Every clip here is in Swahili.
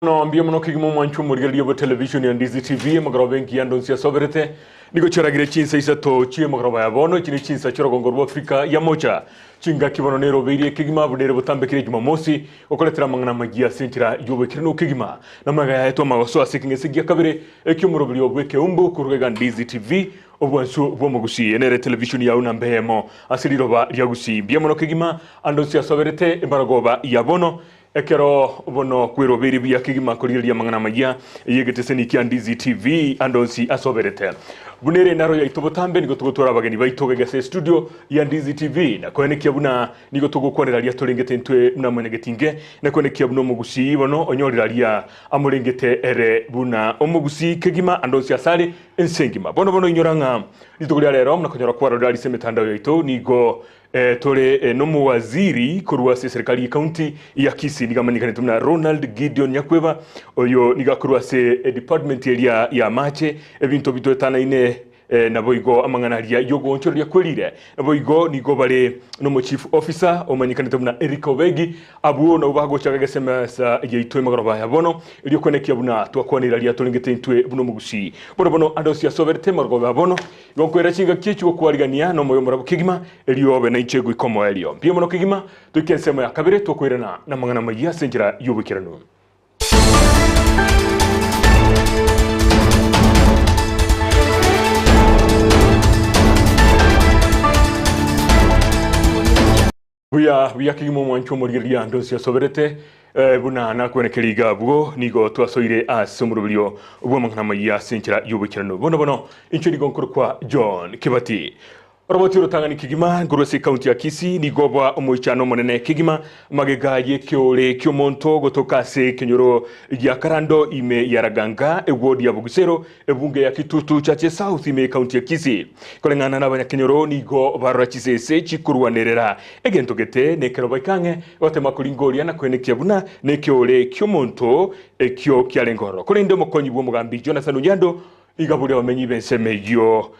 No, mbia mno kigimo mwanchu murigali yobo television ya Ndizi TV magrobe nki andonsi ya soberete niko chiragire Chinsa Isato chie magrobe ya bono chini Chinsa chirogongoro Afrika ya mocha chinga kibono nero beiri kigima bunere butambe kire Jumamosi okoletera mangana magia sentira yobo kirino kigima namaga ya eto magoso asikinge sigia kabire ekyo murobili obweke umbu kurugega Ndizi TV obwansu bwo Gusii enere television ya unambemo asiriroba ya Gusii mbia mno kigima andonsi ya soberete embaragoba ya bono ekero bono kwirobiri bya kigima kuriria mangana magia yegeteseni kya Ndizi TV andonsi asoberete bunere naro ya itobotambe nigo tugotora abageni baito gese studio ya Ndizi TV na kwenekia buna nigo tugokorera ria turengete ntwe na mwenegetinge na kwenekia buno Gusii bono onyorira ria amurengete ere buna Gusii kigima andonsi asali ensengima bono inyoranga nitugulia rero na konyora kwa rodali semetandao yaito nigo tore nomu waziri KORWA serikali ya county ya Kisii nigamanyikane tumna Ronald Gideon Nyakweva oyo nigakurwa se department area ya mache ebintu bitotana ine naboigo amanganaria yogo nchoria kwelire naboigo nigo bare no chief officer omanyikane tumna Eric Obegi abuo na ubago chagaga semasa yeitwe magoroba ya bono iliyo kwenekia buna twakwanira ria turengete intwe buno Gusii bono andosia soberete magoroba ya bono yokwera chinga kichu kwarigania no moyo murabo kigima iliyo be na ichego ikomo iliyo mbia mono kigima tukensema ya kabire twakwirana na mangana magia senjira yubukirano Buya kigimo mwancho muriria ndosi ya soberete buna na kwenekeriga bwo nigo twasoire asumurubyo ubwo mangana magia senjira yubukirano bono incho nigo nkurukwa John Kebati Robotiro tangani kigima ngurose county ya Kisii ni gobwa omoichano monene kigima magega EKEORE kyomonto gotoka se kenyoro ya karando ime ya RAGANGA ewodi ya Bugusero ebunge ya Kitutu chache South ime county ya Kisii kolengana nabanya kenyoro nigo barra CHISEMI chikurwanerera egentogete nekero baikange wote makulingoria na kwenekia buna EKEORE kyomonto ekyo kyalengoro kolende mokonyi bwo mugambi Jonathan Unyando igabule bamenyi bensemeyo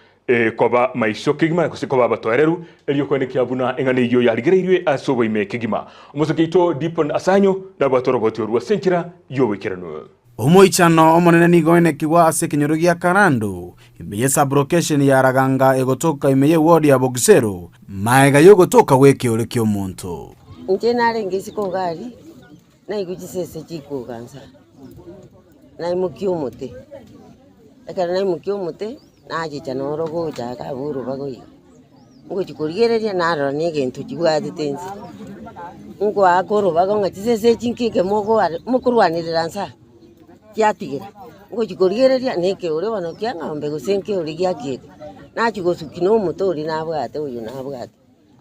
koba maiso kigima kusikoba batoereru eliyo kwenekia buna engane iyo yaligereirwe asobo ime kigima umusokeito Dipon Asanyo na batoroboti orwa senchira yobekirano omoichano omonene nigoene kiwa ase kenyoro gia karando imeye sublocation ya RAGANGA egotoka imeye ward ya Bugusero maega yogotoka EKEORE kyomonto nje narengesi ko gari na iguchisese chikuganza na imukiomote ekara na imukiomote naje chanoro go jaga buru bagoyi ngo chikorigereria naro ne gento chibwatitenzi ngo akoro bago ngachisese chinkike mogo mukurwanirira nsa kyatigira ngo chikorigereria ne EKEORE bano kyang'ombe gusenkeori gyakire nachigosukino mutori nabwate uyu nabwate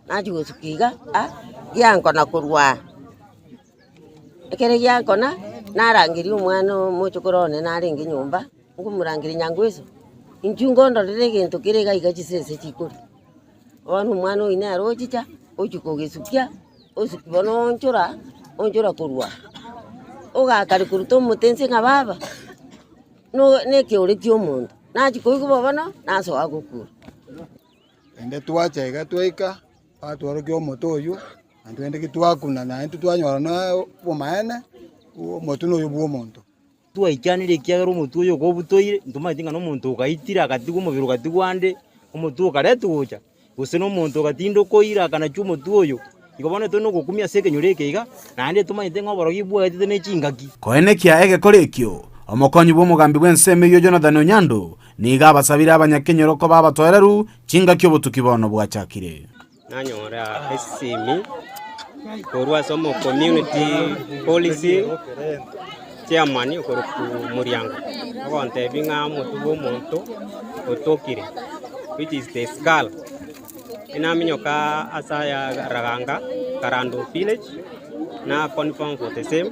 nachigosukiga gyankona kurwa ekere gyankona narangiri umwana muchokorone narenga nyumba ngo murangiri nyangweso inchungondo rege kirega igachisese chikuri wanu mwana ine arochicha ochikogesukia osukibono onchora kurwa ogakari kuruto mutense ngababa no EKEORE kyomonto nachikoigo babano naso agukura ende twachega tweka atwaro kyomonto oyu antwende kitwakuna na entu twanyora na bomaene omotuno oyu bwomonto twaikanire kiagero omuntu oyo gobutoire ntumatinga no muntu ukaitira akatigo mubiru katigwande omuntu ukaretu gocha guse no muntu ukatindo koira kana chumo tuoyo igobone to no gukumia sekenyore keiga nande tumaite ngoboro gibwete ne chingaki koenekia EKEORE kyo omokonyi bwo mugambi bwenseme yo Jonathan Unyando niga abasabira abanyakenyoro ko babatoereru chingaki obutukibono bwachakire nanyora CHISEMI KORWA somo community policy chairman okoroku muriango agonte binga mutugo monto otokire which is the skull inaminyoka asaya RAGANGA karando village na confirm for the same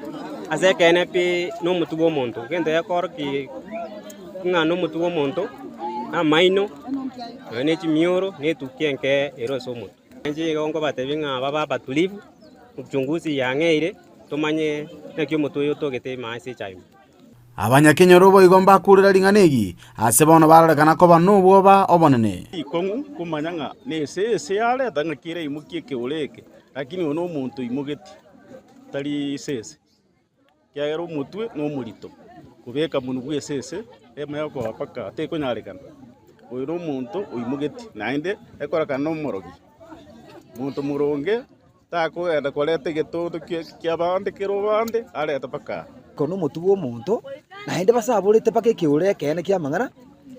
ase kenepi no mutugo monto kendo yakorki nga no mutugo monto na maino ne chimioro ne tukenke erosomo nje gongo batebinga baba batulivu uchunguzi yangeire tumanye nekyo mutoyo togete maase chayo abanyakenyoro bo igomba kurira ringanegi ase bono bararekana ko banubwo ba obonene ikongu kumanyanga nese yale tanga kire imukie keoleke lakini ono muntu imugeti tali sese kiagera omotwe no omorito kubeka munu bwesese emayoko paka tekonyarekana oyo no omonto oimogeti naende ekorakana no omorogi muntu muronge takwenda koleta getoto kiabande kirobande areta paka kono mutuwo omonto naende basaburite paka EKEORE kene kia mang'ana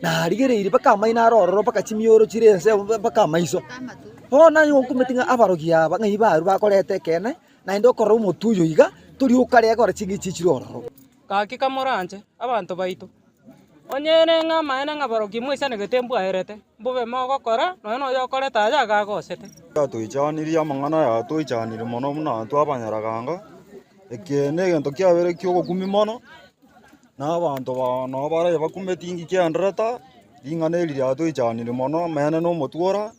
narigereire paka maina arororo paka chimioro chirense paka maiso bona yokumetinga abarogi aba ng'ai baru bakorete kene naende okorora omotuyo iga turi ukare kora chingi chichirororo kaki kamoranje abantu baito onyere ng'amaene ng'abarogi mwisane getembu aerete mbube mogokora nono yokoreta aja gagosete twichanirie amang'ana ya twichanire mono muna twabanyaraganga ekene egento kiabere kiogokumi mono na abantu bano bare bakumetingi kiandereta ring'ana eri ria twichanire mono mene no omotwora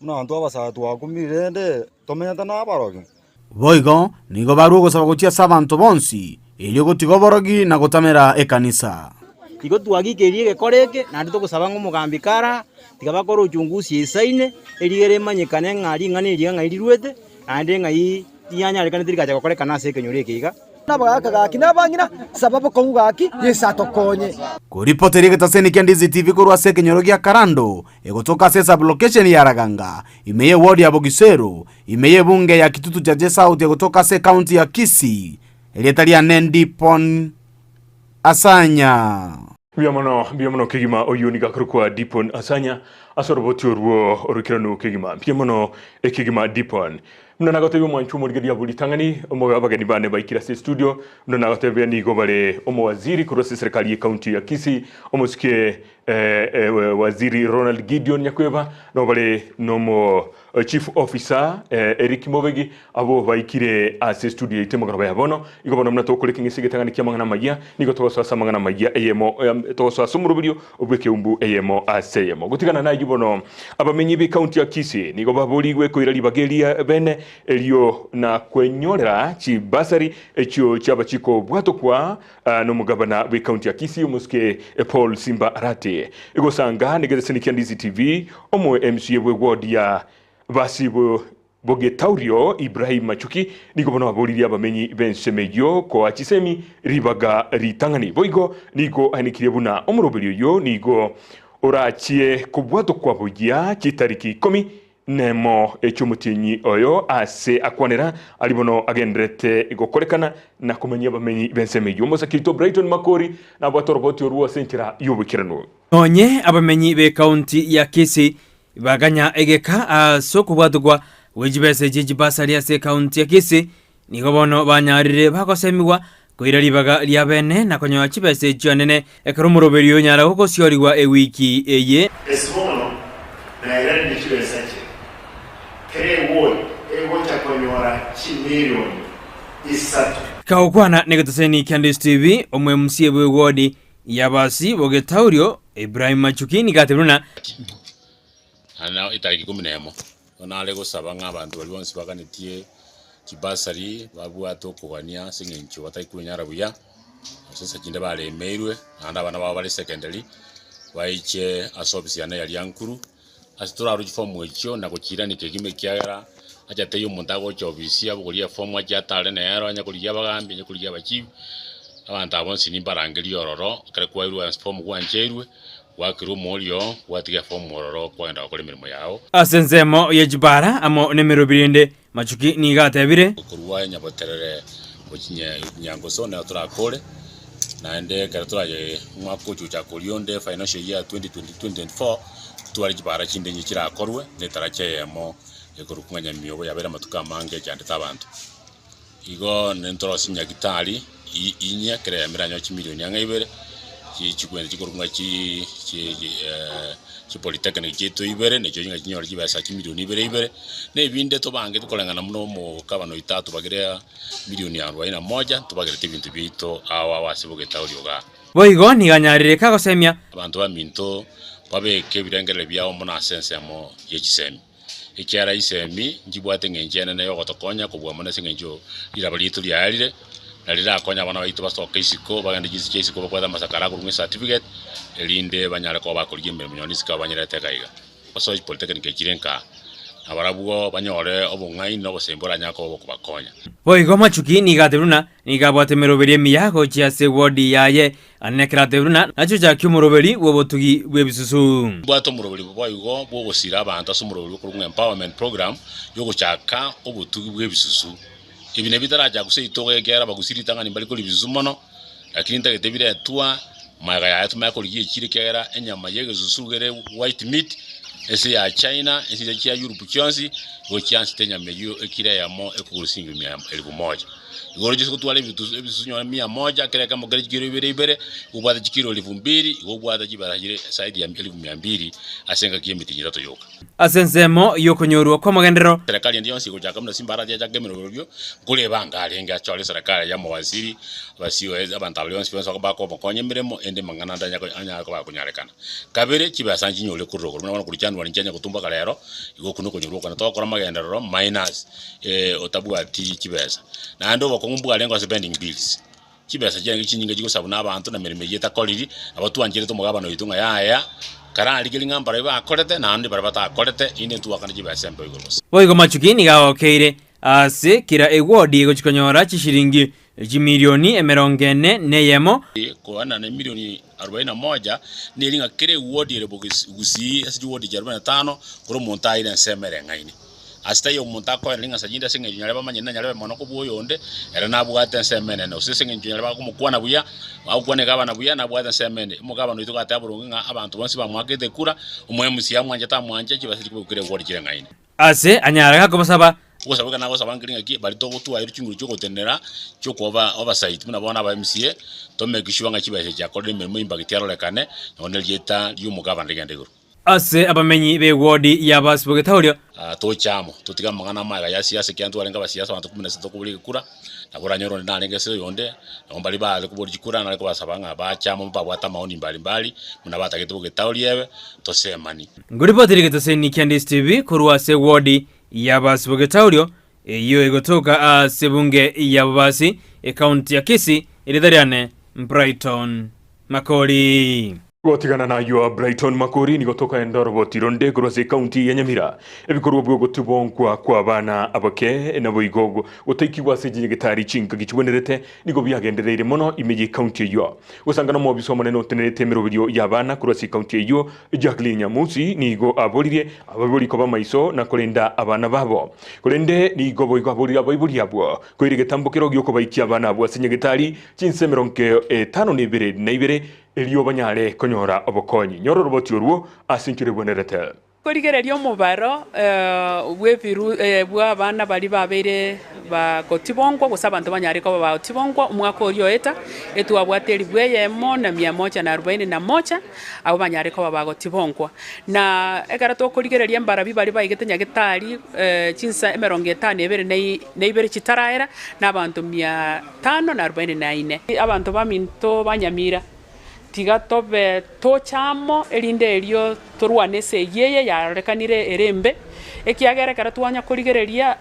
muna twabasaya twakumire ende tomenyete na abarogi boigo nigo baru ogosaba gochiasa abantu bonsi elio gotiga oborogi na gotamera ekanisa igo twagikerie gekoreke nandi togosaba ng'omogambi kara tiga bakora ochunguzi esaine erigere manyekane ng'ari ng'ana eriga ng'ai rirwete naende ng'ai tianyarekane tirikacha gokorekana ase EKEORE eke nabagaka gaki nabang'ina sababu kongu gaki yesatokonye kuripoteri getaseni kia Ndizi TV korwa ase EKEORE gia Karando egotoka ase sublocation ya Raganga imeye ward ya Bogisero imeye bunge ya Kitutu Jaje South egotoka ase county ya Kisii elietaria Nendipon Asanya biamono kegima oyunika kurukwa Dipon Asanya asoroboti orwo orukirano kegima biamono ekegima Dipon mna nagotebi mwanchu morigedi ya bulitangani omogabagani bane baikira se studio mna nagotebi ni gobale omowaziri kurose serikali ya county ya Kisii omosikie waziri Ronald Gideon Nyakweba nobale nomo chief officer Eric Mobegi abo baikire ase studio itemo garaba yabono igobono mna tokole kingisi getangani kia mangana maya nigo togosa mangana maya eyemo togosa sumurubilio obweke umbu eyemo aseyemo gutigana na igibono abamenyi be county ya Kisii nigo baboligwe koirali bagelia bene elio na kwenyorera chibasari echio chabachiko bwato kwa n'omugabana we county ya Kisii omuske Paul Simba Arate igosanga negeze nikia Ndizi TV omwe MCA we ward ya basibo bogetaurio Ibrahim Machuki nigo bono aboliria abamenyi bensemeyo ko CHISEMI ribaga ritangani boigo nigo anikire buna omurobelio yo nigo orachie kubwato kwa bogia chitariki 10 nemo ecyumutinyi oyo ase akwanera alibono agendrete igokorekana na kumenya bamenyi bensemeyo mosakito Brighton Makori na batoroboti oruwa senkira yubukirano onye abamenyi be county ya Kisii baganya egeka asokubwadugwa wejibese jijibasari ase county ya Kisii nigo bono banyarire bakosemiwa koirali baga lya bene na konyo chibese chionene ekarumuroberio nyara huko sioriwa ewiki eye esmono na irani chibese kaukwana negatoseni Ndizi TV omwe MCA we ward ya basi bogetaurio Ibrahim Machuki nigatebuna ana itariki 11 onale gosaba ng'abantu bali bonsi baganitie kibasari babwato kugania singencho bataikunyara buya sasa kinde balemerwe anda abana babo bali secondary baiche asobisi yana yali yankuru asitura ruji form echo na gukira ni kegime kiagara acha teyo muntago chobisi abugulia form acha tale na yaro anya kulia bagambi nya kulia bachibi abantu abonsi ni barangeli ororo kare kwairwa form gwancherwe wakiru molio watiga form ororo kwenda gukora imirimo yao asenzemo yejibara amo nemero birinde Machuki ni gatebire kurwa nyaboterere okinye nyangoso na turakore naende karaturaje mwako chucha kulionde financial year 2020-2024 twari kibara kinde nyikira akorwe netaracheyemo ekorukunganya miyobo yabera matuka mange cyandita abantu igo nentorosi nyagitari inya kere miranyo chimilioni yangaibere kikwende kikorukunga ki polytechnic kitu ibere necho nyinga kinyora kibasa kimilioni ibere nebinde tobange tukolengana muno mu kabano itatu bagere milioni 41 tubagere ibintu bito awa wasibogetaurio boigo niganyarire kagosemia abantu baminto babeke birengere byao muna sense mo y'CHISEMI ikyara CHISEMI njibwate ngenjene nayo gotokonya kubwa muna singenjo irabalitu lyalire nalira akonya bana baitu basoka isiko bagande gisi isiko bakwata masakara kurunga certificate elinde banyara ko bakoliye mbere munyoni sika banyara tekaiga baso polytechnic kirenka abarabugo banyore obungai no gusembora nyako obukubakonya boigo machuki nigateruna nigabwatemeroberie miyago chiase wodi yaye anekerateruna nacho chakyumuroberi wobotugi bwebisusu bwato muroberi boigo bwogosira abantu asumuroberi kurunga empowerment program yogochaka obutugi bwebisusu ibine bitaraja guseitoge gera bagusiri tangani bali kuri bisusu mono lakini ntagetebire twa maga ya tuma kuri kire kera enyama yege susugere white meat ese ya China ese ya Europe chonsi go chance tenya meyo ekire ya mo ekurusingi 1,000 igoro jisko twale bisusu 100 kere kama gari kiro ibere ubada kiro 2,000 ubada jibara jire side ya 200 asenga kiemiti jirato yoka asensemo yokonyorwa kwa magendero serikali ndiyo nsi kujaka mna simbara ya gemero ryo kule banga alenga chole serikali ya mawaziri basiyo abantabule onsi bonso bako bakonye miremo ende mangana ndanya anya ko bakunyarekana kabere kibasanji nyole kuroko mwana kulichanwa walinjanya kutumba kalero igo kuno konyorwa kana to kora magendero minus otabu ati kibesa na ndo bakombuga lengo spending bills kibesa jenga kinyinga jiko sabuna abantu na mirimo yeta koliri abatu anjire to mugabano yitunga ya karali gilinga mbara ba kolete na andi bara bata kolete ine tu akana kibesa mbo igos boigo machuki nigaokeire ase kira ewodi gochikonyora chishiringi milioni 40 neyemo kuana na milioni 41 nilinga kire wodi re Gusii asi wodi 45 kuro monta ile nsemere ngaini asta yo monta ko linga sajinda singe nyale ba manyina nyale mono ko buyo onde era na bwata nsemene no singe nyale ba ko mukwana buya au kwane gaba na buya na bwata nsemene mugaba no ituka taburunga abantu bonsi ba mwakete kura umwemusi ya mwanje ta mwanje kibasi kire wodi kire ngaini ase anyaraga ko basaba gosabuka na gosabangiringa ki bali to kutu ayiru chinguru cyo gotenera cyo kuba oversight muna bona ba MCA to mekishwanga kibase cya kode memo impact yarolekane none lyeta ly'umugabana ligendeguru ase abamenyi be wodi ya basibogetaulio to chamo tutiga mangana maga ya siasa kyantu walenga basiasa abantu 16 kubuli kura nakora nyoro nalenga se yonde ngombali ba kubuli kura na ko basabanga ba chamo babwata maoni mbali muna batagete bogetauliewe to semani nguripotiri getoseni Ndizi TV kurwa se wodi ya basibogetaulio iyo egotoka sebunge ya babasi county ya Kisii ilidhariane Brighton Makori Gotigana na yo Brighton Makori ni gotoka endoro TORENDE grosse county ya Nyamira ebikorwa bwo gutubonwa kwa bana abake na boigogo uteikigwa seje gitari chinka gichwenerete nigo byagendereire mono imiji county yo usangana mo bisomo neno tenerete merobyo ya bana grosse county yo Jacqueline Nyamusi nigo abolirie ababoli ko bamaiso na kolenda abana babo kolende nigo boigo abolira abayibuli abo koire getambukiro gyoko baikia abana abo senye gitari chinsemeronke 5 na 2 Elio banyare konyora obokonyi nyoro roboti oruo asinkire bonerete korigereria omobaro bwebiru bwa bana bali babere bagotibongwa gusa abantu banyare ko bagotibongwa umwaka orio eta etwabwateri bweyemo na 141 abo banyare ko bagotibongwa na egara to korigereria mbara bibali baigete nyagetari chinsa 52 na ibere chitaraera na abantu 544 abantu baminto banyamira tiga tobe tochamo elinde elio torwanese yeye yarekanire erembe ekiagere kara twanya kurigereria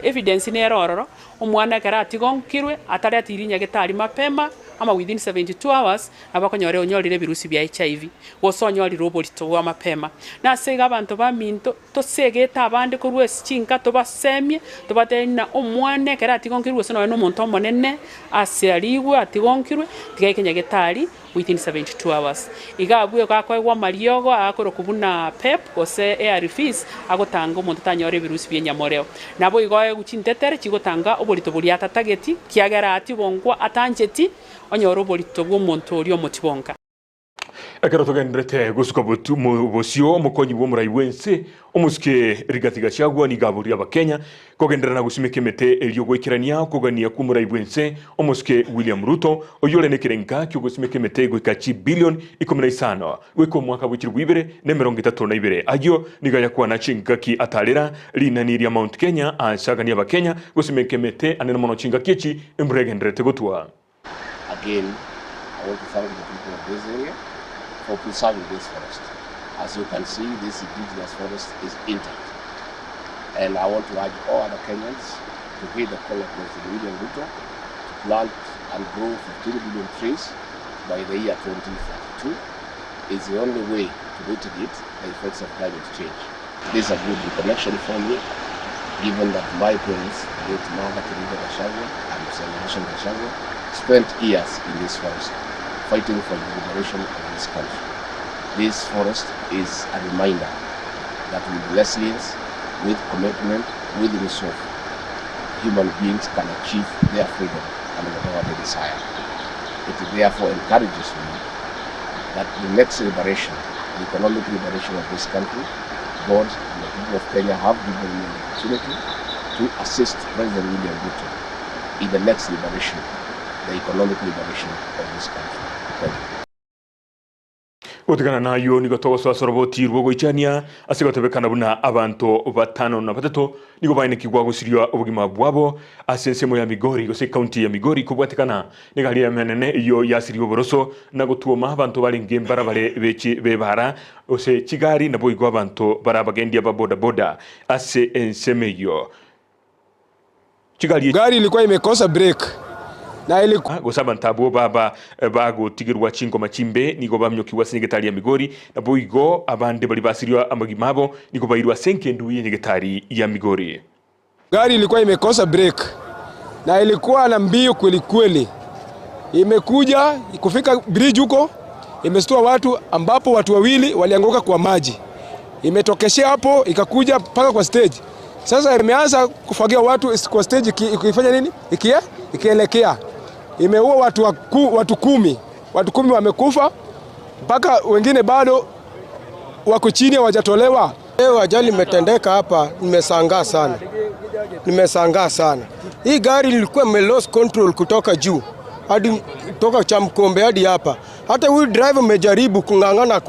evidence ne erororo omwana kara atigonkirwe atari atirinya getari mapema ama within 72 hours abakonyore onyorire virusi bya HIV gosonyorire oborito wa mapema na sega abantu baminto tosegeta abande kurwe chinka tobasemye tobatena omwana kara atigonkirwe sono no muntu monene asiarigwe atigonkirwe tigekenya getari within 72 hours igabwe kakwa mariogo akoro kubuna pep gose ARVs agotanga omuntu tanyore virusi bya nyamoreo nabo igoye guchintetere chigotanga oborito buri atatageti kiagera ati bongwa atanjeti onyoro oborito bw'omuntu ori omotibonka Ekero tugendrete gusuka botu bosio mukonyi bwo murai wense omuske rigatiga cyagwa ni gaburi abakenya kogendera na GOSIIRA EMETE elyo gwekirania kugania ku murai wense omuske William Ruto oyole nekirenga kyo GOSIIRA EMETE gwekachi billion 15 gweko mwaka w'ikirwibere ne 32 ayo nigaya kwa na chingaki atalera linaniria Mount Kenya ashagania abakenya GOSIIRA EMETE anena mono chingaki echi emregendrete gotwa. Again, I want to thank the people of this area for preserving this forest. As you can see, this indigenous forest is intact. And I want to urge all other Kenyans to heed the call of President William Ruto to plant and grow 15 billion trees by the year 2032. It's the only way to mitigate the effects of climate change. This is a good reconnection for me, given that my parents, late Mother Teresa Gachagua and Celebration Gachagua, spent years in this forest, fighting for the liberation of this country. This forest is a reminder that with resilience, with commitment, with resolve, human beings can achieve their freedom and whatever they desire. It therefore encourages me that the next liberation, the economic liberation of this country, God and the people of Kenya have given me the opportunity to assist President William Ruto in the next liberation, the economic liberation of this country. Thank you. Utikana na yo niko togo soroboti rwogo ichania asigo tebekana buna abantu batano na batatu niko baine kigwa gusiria obugima bwabo asensemo ya Migori gose county ya Migori kubwatikana nigali ya menene iyo yasiriyo boroso na gutuoma abantu bali ngembara bale bechi bebara ose chigari na boigo abantu barabagendia baboda boda ase ensemeyo chigari gari ilikuwa imekosa break na ilikuwa gosaba ntabo baba bago tigirwa chingo machimbe niko bamyokiwa sengetari ya Migori na boigo abande bali basiriwa amagimabo niko bairwa senkendu yenyegetari ya Migori. Gari ilikuwa imekosa break na ilikuwa na mbio kweli kweli. Imekuja kufika bridge huko imestua watu ambapo watu wawili walianguka kwa maji. Imetokeshea hapo ikakuja mpaka kwa stage. Sasa imeanza kufagia watu kwa stage ikifanya nini? Ikielekea. Imeua watu kumi. Watu 10 wamekufa mpaka wengine bado wako chini hawajatolewa. Leo ajali imetendeka hapa, nimeshangaa sana. Hii gari ilikuwa lost control kutoka juu hadi kutoka Chamkombe hadi hapa. Hata huyu driver amejaribu kungangana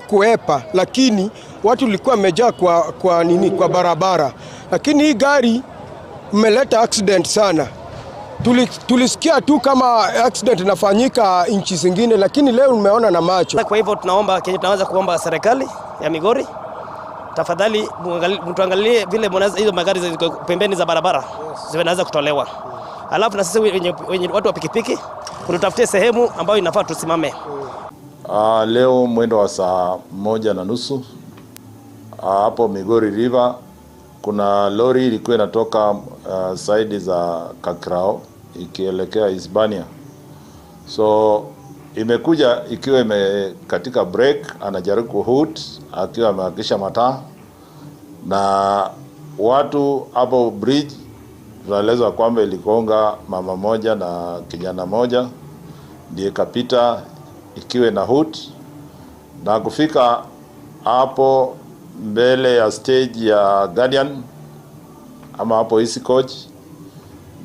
kuepa, lakini watu walikuwa wamejaa kwa barabara. Lakini hii gari imeleta accident sana. Tulisikia tu kama accident inafanyika nchi zingine, lakini leo umeona na macho. Kwa hivyo tunaweza kuomba serikali ya Migori, tafadhali mtuangalie vile hizo magari ziko pembeni za barabara zinaweza kutolewa. Alafu na sisi wenye watu wa pikipiki kutafutia sehemu ambayo inafaa tusimame. Leo mwendo wa saa 1:30 hapo Migori River kuna lori ilikuwa inatoka side za Kakrao ikielekea Hispania. So imekuja ikiwa katika break, anajaribu kuhoot akiwa amehakisha mataa, na watu hapo bridge tunaeleza kwamba ilikonga mama moja na kijana moja, ndiye kapita ikiwa na hoot, na kufika hapo mbele ya stage ya Guardian ama hapo Easy Coach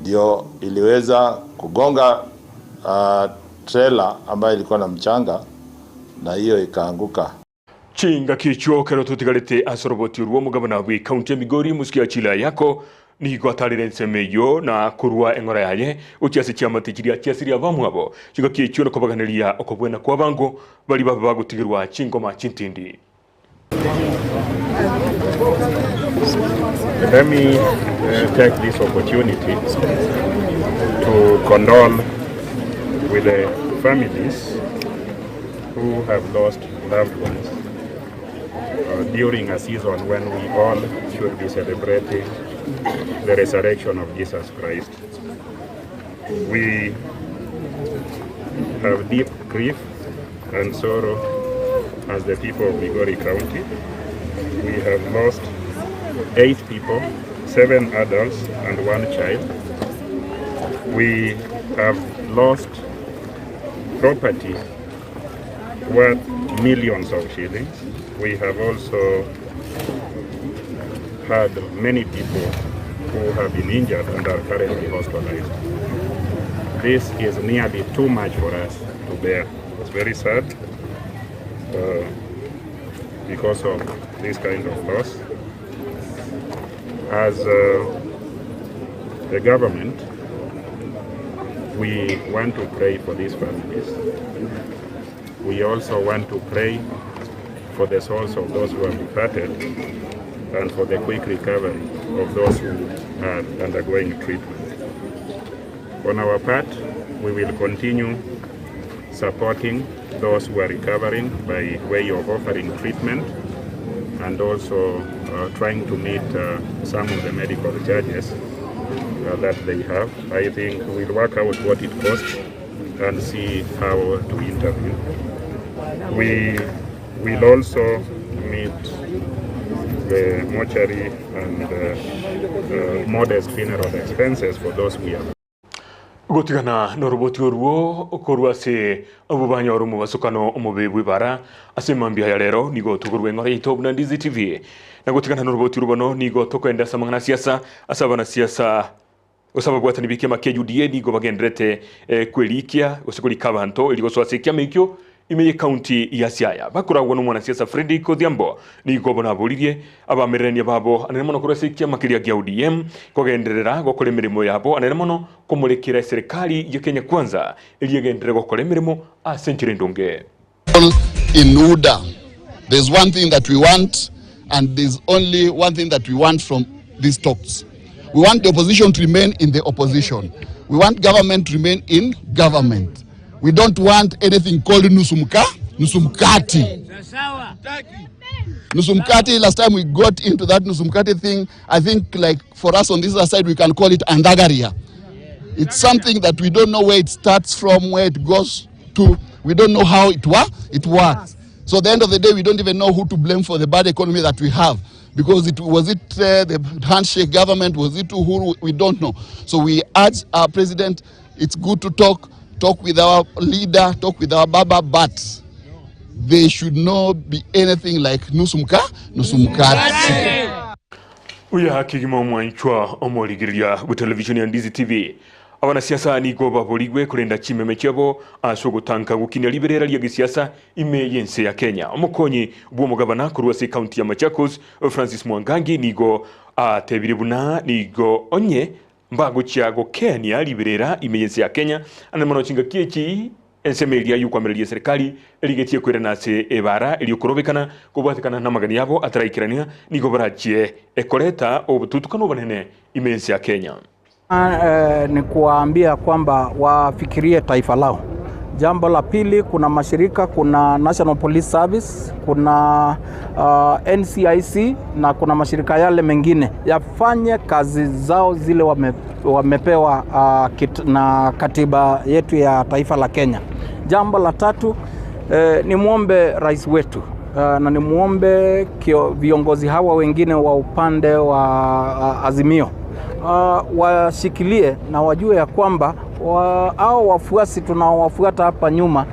ndio iliweza kugonga trailer ambayo ilikuwa na mchanga na hiyo ikaanguka. Chinga kicho kero tutigalete asoroboti ruo mugabana wa county ya Migori musikia chila yako ni gwatarire nsemeyo na kurwa ENG'ORA yaye uchiase chiama tichiria chiasiria bamu abo chinga kicho no kobaganiria okobwena kwa bango bali baba bagutigirwa chingoma chintindi. Let me take this opportunity to condole with the families who have lost loved ones during a season when we all should be celebrating the resurrection of Jesus Christ. We have deep grief and sorrow as the people of Migori County. We have lost 8 people, 7 adults and 1 child. We have lost property worth millions of shillings. We have also had many people who have been injured and are currently hospitalized. This is nearly too much for us to bear. It's very sad because of this kind of loss. As the government, we want to pray for these families. We also want to pray for the souls of those who have departed and for the quick recovery of those who are undergoing treatment. On our part, we will continue supporting those who are recovering by way of offering treatment and also trying to meet some of the medical charges that they have. I think we'll work out what it costs and see how to interview. We will also meet the mortuary and modest funeral expenses for those we have. Gotigana noroboti oruo okorwa se abubanya OMOBASOKANO BWEBARA ase mambia ya lero nigo tugurwe ENG'ORA YouTube na Ndizi TV na gotigana noroboti rubano nigo tokwenda samangana siasa asabana siasa osaba gwatani bike makejudie nigo bagendrete kwelikia osikoli kabanto iligo swase kyamekyo Amayia County ya Siaya bakuragwa n'umwana siasa Frederick Odhiambo nigo bona buririe abamerenia babo anemono kurasikia makiria gya ODM kogenderera gokora emirimo yabo anemono komurekera serikali ya Kenya Kwanza iliyegendere gokora emirimo a Century Ndunge. In UDA, there's one thing that we want, and there's only one thing that we want from these talks. We want the opposition to remain in the opposition. We want government to remain in government. We don't want anything called nusumkati. Nusumkati, last time we got into that nusumkati thing, I think like for us on this other side, we can call it andagaria. It's something that we don't know where it starts from, where it goes to. We don't know how it works. So at the end of the day, we don't even know who to blame for the bad economy that we have. Because was it the handshake government, was it Uhuru, we don't know. So we urge our president, it's good to talk with our leader, talk with our baba, but they should not be anything like nusumkati. Uya kigimo mwanchwa omoligiria ku television ya Ndizi TV. Abana siasa ni goba boligwe kurenda chimeme cyabo asogotanga gukinya liberera lya gisiasa imeyense ya Kenya. Omukonyi bw'omugabana kurwa se county ya Machakos Francis Mwangangi nigo atebiribuna nigo onye mbago chiago Kenya liberera imeyense ya Kenya anemono chinga kieki ensemelia yukwamiria serikali eligetie kwirana se ebara eliyokorobekana kubwatikana na magani yabo ataraikirania nigo barachie ekoleta obututukano banene imeyense ya Kenya. Ni kuwaambia kwamba wafikirie taifa lao. Jambo la pili, kuna mashirika, kuna National Police Service, kuna NCIC na kuna mashirika yale mengine yafanye kazi zao zile wamepewa na katiba yetu ya taifa la Kenya. Jambo la tatu, ni muombe rais wetu na ni muombe viongozi hawa wengine wa upande wa Azimio washikilie na wajue ya kwamba au wafuasi tunawafuata hapa nyuma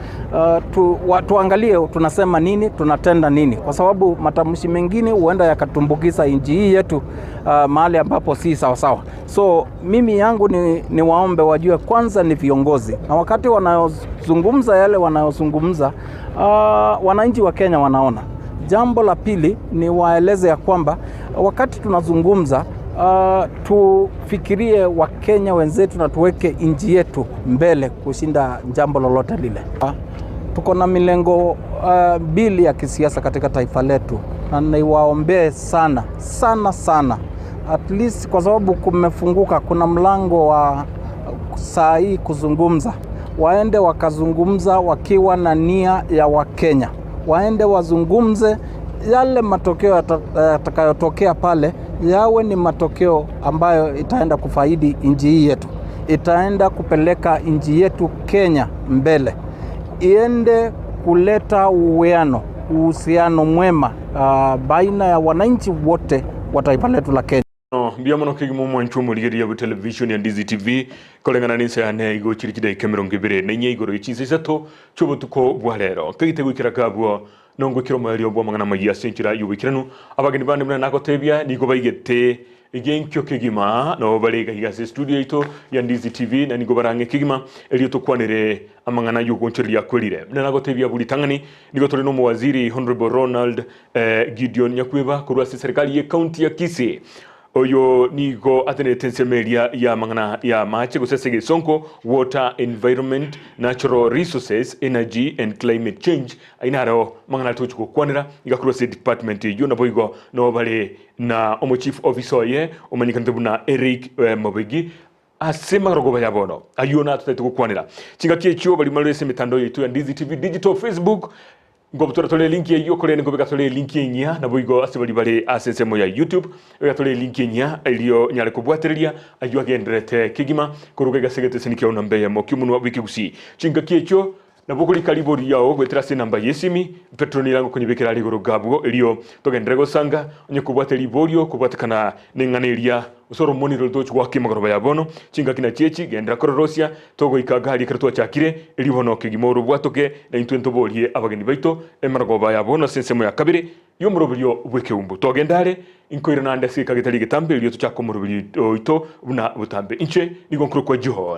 tuangalie tunasema nini, tunatenda nini, kwa sababu matamshi mengine huenda yakatumbukiza nchi hii yetu mahali ambapo si sawa sawa. So mimi yangu ni waombe wajue kwanza ni viongozi, na wakati wanayozungumza yale wanayozungumza wananchi wa Kenya wanaona. Jambo la pili ni waeleze ya kwamba wakati tunazungumza tufikirie Wakenya wenzetu na tuweke nchi yetu mbele kushinda jambo lolote lile. Tuko na milengo mbili ya kisiasa katika taifa letu, na niwaombee sana at least, kwa sababu kumefunguka, kuna mlango wa saa hii kuzungumza. Waende wakazungumza wakiwa na nia ya Wakenya, waende wazungumze yale matokeo yatakayotokea pale yawe ni matokeo ambayo itaenda kufaidi nchi hii yetu, itaenda kupeleka nchi yetu Kenya mbele, iende kuleta uhusiano mwema baina ya wananchi wote wa taifa letu la Kenya. Biamono kigimo mwanchu muligeria bu television ya Ndizi TV kolengana nisa ya nego chirikide Cameron gibere nenye ENG'ORA Chinsa Isato chobotuko bwalero kagite gwikira kabwo nongo kiro mweri obwo mangana magia senchira yubikiranu abageni bande muna nakotebya nigo baigete igenkyo kigima no balega higase studio ito ya Ndizi TV na nigo barange kigima eliyo tokwanire amangana yugonchirya kwelire muna nakotebya buli tangani nigo tole no muwaziri Honorable Ronald Gideon Nyakweba kurwa serikali ya county ya Kisii oyo nigo atenetensemelia ya mangana ya mache gusesege sonko water, environment, natural resources, energy and climate change ainaro mangana tuchuko kwanira igakuru se department yo naboigo no bale na omo chief officer ye omanyikantebu na Eric Mobegi asema rogoba yabono ayona tutatuko kwanira chinga kiecho bali malese mitando yetu ya Ndizi TV digital Facebook ngobutora tole link ye yokore ngo begatole link nya na boigo asibali bale asensemo ya YouTube begatole link nya iliyo nyale kubwatereria ayo agenderete kigima kuruga gasegete sinikyo nambe ya mokimuno wiki Gusii chinga kiecho na bukuli kalibori yao gwetrase namba yesimi petroni lango kunyibekera ligoro gabwo iliyo togendrego sanga onye kubwate liborio kubwatekana nenganeria usoro moniro doch wake magoroba yabono chinga kina chechi gendra kororosia togo ikagali kertwa chakire ilibono kigimoro bwatoke na intwento bolie abageni baito emaragoba yabono sensemo ya kabiri yo murobyo bweke umbu togendare inkoira nande sika gitali gitambe iliyo tuchako murobyo ito buna butambe inche nigonkro kwa jiho